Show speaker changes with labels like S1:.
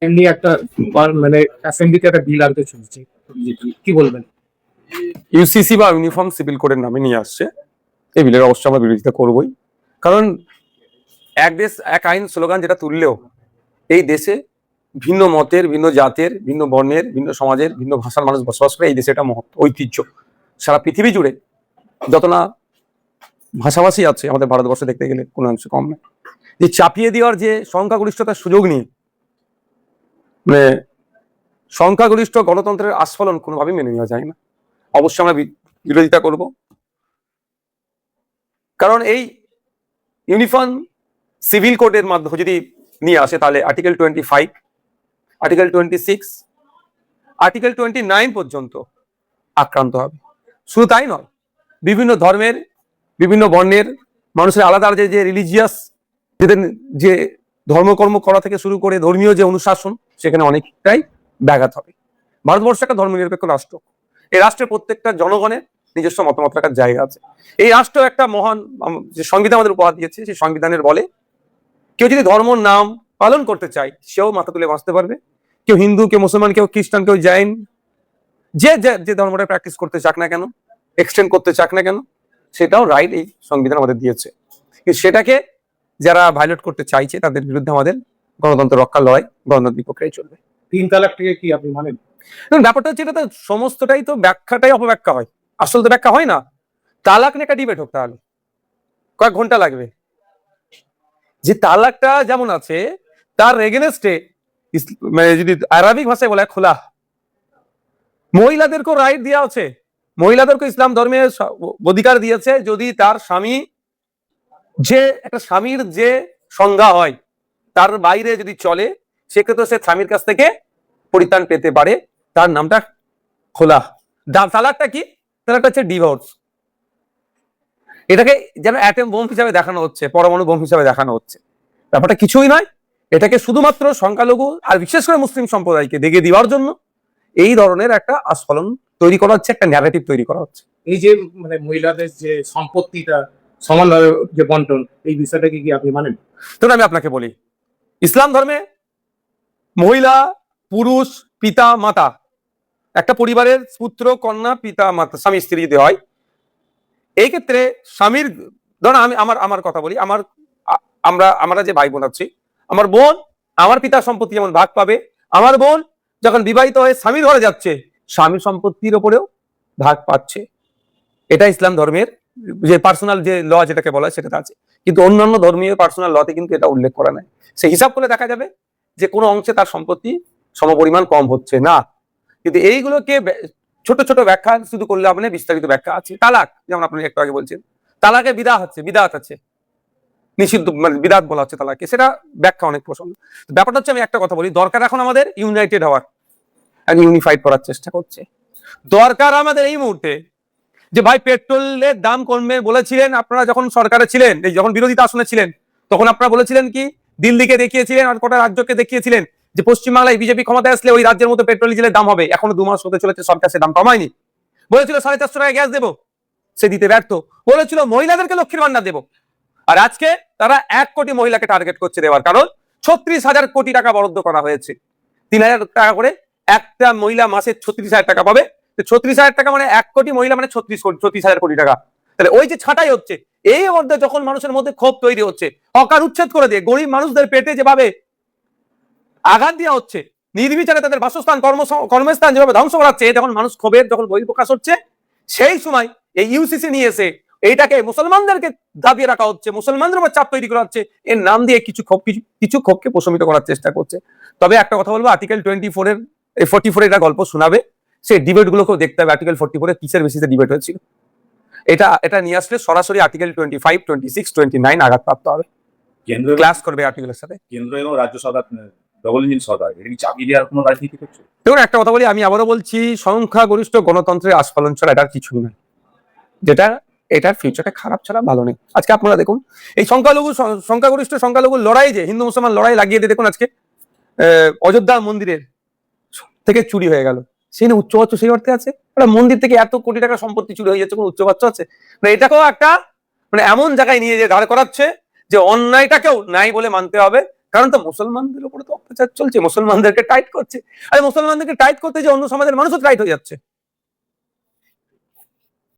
S1: এমনি একটা মানে অ্যাসেম্বলিতে একটা বিল আনতে চলছে, কি বলবেন?
S2: ইউসিসি বা ইউনিফর্ম সিভিল কোডের নামে নিয়ে আসছে। এই বিলের অবশ্যই আমরা বিরোধিতা করবই, কারণ এক দেশ এক আইন স্লোগান যেটা তুললেও এই দেশে ভিন্ন মতের, ভিন্ন জাতের, ভিন্ন বর্ণের, ভিন্ন সমাজের, ভিন্ন ভাষার মানুষ বসবাস করে। এই দেশে এটা মহৎ ঐতিহ্য। সারা পৃথিবী জুড়ে যত না ভাষাভাষী আছে আমাদের ভারতবর্ষে দেখতে গেলে কোনো অংশ কম নয়। যে চাপিয়ে দেওয়ার যে সংখ্যাগরিষ্ঠতার সুযোগ নিয়ে মানে সংখ্যাগরিষ্ঠ গণতন্ত্রের আস্ফলন কোনোভাবেই মেনে নেওয়া যায় না। অবশ্যই আমরা বিরোধিতা করব, কারণ এই ইউনিফর্ম সিভিল কোডের মাধ্যমে যদি নিয়ে আসে তাহলে আর্টিকেল 25, আর্টিকেল 26, আর্টিকেল 29 পর্যন্ত আক্রান্ত হবে। শুধু তাই নয়, বিভিন্ন ধর্মের, বিভিন্ন বর্ণের মানুষের আলাদা আলাদা যে রিলিজিয়াস যে ধর্মকর্ম করা থেকে শুরু করে ধর্মীয় যে অনুশাসন, সেখানে অনেকটাই ব্যাঘাত হবে। ভারতবর্ষ একটা ধর্মনিরপেক্ষ রাষ্ট্র। এই রাষ্ট্রের প্রত্যেকটা জনগণের নিজস্ব মতামত রাখার জায়গা আছে। এই রাষ্ট্র একটা মহান যে সংবিধান আমাদের উপহার দিয়েছে, সেই সংবিধানের বলে কেউ যদি ধর্ম নাম পালন করতে চায় সেও মাথা তুলে বাঁচতে পারবে। কেউ হিন্দু, কেউ মুসলমান, কেউ খ্রিস্টান, কেউ জৈন, যে যে ধর্মটা প্র্যাকটিস করতে চাক না কেন, এক্সটেন্ড করতে চাক না কেন, সেটাও রাইট এই সংবিধান আমাদের দিয়েছে। কিন্তু সেটাকে যারা ভায়োলেট করতে চাইছে তাদের বিরুদ্ধে আমাদের গণতন্ত্র রক্ষার লড়াই গণতন্ত্রের বিপক্ষেই চলবে।
S1: 3 তালাকটাকে কি আপনি মানেন?
S2: ব্যাপারটা হচ্ছে, এটা তো সমস্তটাই তো ব্যাখ্যাটাই অপব্যাখ্যা হয়, আসল তো ব্যাখ্যা হয় না। তালাক নিয়ে একটা ডিবেট হোক, তাহলে কয়েক ঘন্টা লাগবে। যে তালাকটা যেমন আছে তার এগেনস্টে মানে যদি আরবিক ভাষায় বলে খোলা, মহিলাদেরকেও রাইট দেওয়া আছে। মহিলাদেরকে ইসলাম ধর্মে অধিকার দিয়েছে, যদি তার স্বামী যে একটা স্বামীর যে সংজ্ঞা হয় তার বাইরে যদি চলে, সেক্ষেত্রে সে স্বামীর কাছ থেকে পরিত্রাণ পেতে পারে। তার নামটা খোলা। তালাকটা কি? তালাকটা হচ্ছে ডিভোর্স। এটাকে যেন অ্যাটম বোম হিসাবে দেখানো হচ্ছে, পরমাণু বোম হিসাবে দেখানো হচ্ছে। ব্যাপারটা কিছুই নয়। এটাকে শুধুমাত্র সংখ্যালঘু আর বিশেষ করে মুসলিম সম্প্রদায়কে দেখিয়ে দেওয়ার জন্য এই ধরনের একটা আস্ফলন তৈরি করা হচ্ছে, একটা ন্যারেটিভ তৈরি করা হচ্ছে।
S1: এই যে মানে মহিলাদের যে সম্পত্তিটা সমানভাবে যে বন্টন, এই বিষয়টাকে কি আপনি মানেন?
S2: তো আমি আপনাকে বলি, ইসলাম ধর্মে মহিলা, পুরুষ, পিতা, মাতা, একটা পরিবারের পুত্র, কন্যা, পিতা, মাতা, স্বামী স্ত্রী যদি হয়, এই ক্ষেত্রে স্বামীর ধরুন আমি আমার কথা বলি, আমরা যে ভাই বোন আছি, আমার বোন আমার পিতার সম্পত্তি যেমন ভাগ পাবে, আমার বোন যখন বিবাহিত হয়ে স্বামীর ঘরে যাচ্ছে স্বামীর সম্পত্তির ওপরেও ভাগ পাচ্ছে। এটা ইসলাম ধর্মের যে পার্সোনাল যে ল যেটাকে বলা হয় সেটা আছে, কিন্তু অন্যান্য ধর্মীয় পার্সোনাল লতে কিন্তু এটা উল্লেখ করা নাই। সে হিসাব করে দেখা যাবে যে কোনো অংশে তার সম্পত্তি সমপরিমাণ কম হচ্ছে না। কিন্তু এইগুলোকে ছোট ছোট ব্যাখ্যা শুধু করলে আপনি বিস্তারিত ব্যাখ্যা আছে। তালাক যেমন আপনি একটু আগে বলছেন, তালাকে বিদাত আছে, নিষিদ্ধ মানে বিদাত বলা হচ্ছে তালাকে, সেটা ব্যাখ্যা অনেক প্রসঙ্গ। ব্যাপারটা হচ্ছে, আমি একটা কথা বলি, দরকার এখন আমাদের ইউনাইটেড হওয়ার, ইউনিফাইড করার চেষ্টা করছে। দরকার আমাদের এই মুহূর্তে যে ভাই পেট্রোলের দাম কমবে বলেছিলেন আপনারা যখন সরকারে ছিলেন, এই যখন বিরোধিতা আসনে ছিলেন, তখন আপনারা বলেছিলেন কি, দিল্লিকে দেখিয়েছিলেন আর কটা রাজ্যকে দেখিয়েছিলেন যে পশ্চিমবাংলায় বিজেপি ক্ষমতায় আসলে ওই রাজ্যের মতো পেট্রোল ডিজেলের দাম হবে। এখনো 2 মাস হতে চলেছে, সরকার সে দাম কমায়নি। বলেছিল 450 টাকা গ্যাস দেবো, সে দিতে ব্যর্থ। বলেছিল মহিলাদেরকে লক্ষ্মীর ভান্ডার দেবো, আর আজকে তারা 1 কোটি মহিলাকে টার্গেট করছে দেওয়ার, কারণ 36,000 কোটি টাকা বরাদ্দ করা হয়েছে। 3,000 টাকা করে একটা মহিলা মাসে 36,000 টাকা পাবে। 36,000 টাকা মানে 1 কোটি মহিলা মানে 36,000 কোটি টাকা। তাহলে ওই যে ছাঁটাই হচ্ছে, এই মধ্যে যখন মানুষের মধ্যে ক্ষোভ তৈরি হচ্ছে, হকার উচ্ছেদ করে দিয়ে গরিব মানুষদের পেটে যেভাবে আঘাত দেওয়া হচ্ছে, নির্বিচারে তাদের বাসস্থান কর্মস্থান যেভাবে ধ্বংস করাচ্ছে, যখন মানুষ ক্ষোভের যখন বহিঃপ্রকাশ হচ্ছে, সেই সময় এই ইউসিসি নিয়ে এসে এইটাকে মুসলমানদেরকে দাবিয়ে রাখা হচ্ছে, মুসলমানদের উপর চাপ তৈরি করা হচ্ছে, এর নাম দিয়ে কিছু ক্ষোভকে প্রশমিত করার চেষ্টা করছে। তবে একটা কথা বলবো, আর্টিকেল 44 এটা গল্প শোনাবে, সেই ডিবেট গুলোকেও দেখতে হবে। আর্টিকেল 44 কিসের বেসিসে ডিবেট হয়েছিল, এটা নিয়ে আসলে সরাসরি আর্টিকেল 25, 26, 29 আঘাতপ্রাপ্ত হবে, ক্লাস করবে আর্টিকেলের সাথে।
S3: কেন্দ্র এবং রাজ্য সরকার ডবল ইঞ্জিন সরকার, এটা কি চাপিয়ে দেওয়ার কোনো রাজনীতি করছে?
S2: দেখুন, একটা কথা বলি, আমি আবারও বলছি, সংখ্যাগরিষ্ঠ গণতন্ত্রের আস্ফালন ছাড়া এটার কিছুই নয়, যেটা এটার ফিউচারটা খারাপ ছাড়া ভালো নেই। আজকে আপনারা দেখুন, এই সংখ্যাগরিষ্ঠ লড়াই, যে হিন্দু মুসলমান লড়াই লাগিয়ে দিয়ে দেখুন, আজকে অযোধ্যা মন্দিরের থেকে চুরি হয়ে গেল, সেই না উচ্চবাচ্য সেই অর্থে আছে? একটা মন্দির থেকে এত কোটি টাকা সম্পত্তি চুরি হয়ে যাচ্ছে, কোনো উচ্চবাচ্য আছে? মানে এটাকেও একটা মানে এমন জায়গায় নিয়ে যে দাঁড় করাচ্ছে যে অন্যায়টাকেও নাই বলে মানতে হবে, কারণ তো মুসলমানদের উপরে তো অত্যাচার চলছে, মুসলমানদেরকে টাইট করছে। আরে মুসলমানদেরকে টাইট করতে যে অন্য সমাজের মানুষও টাইট হয়ে যাচ্ছে।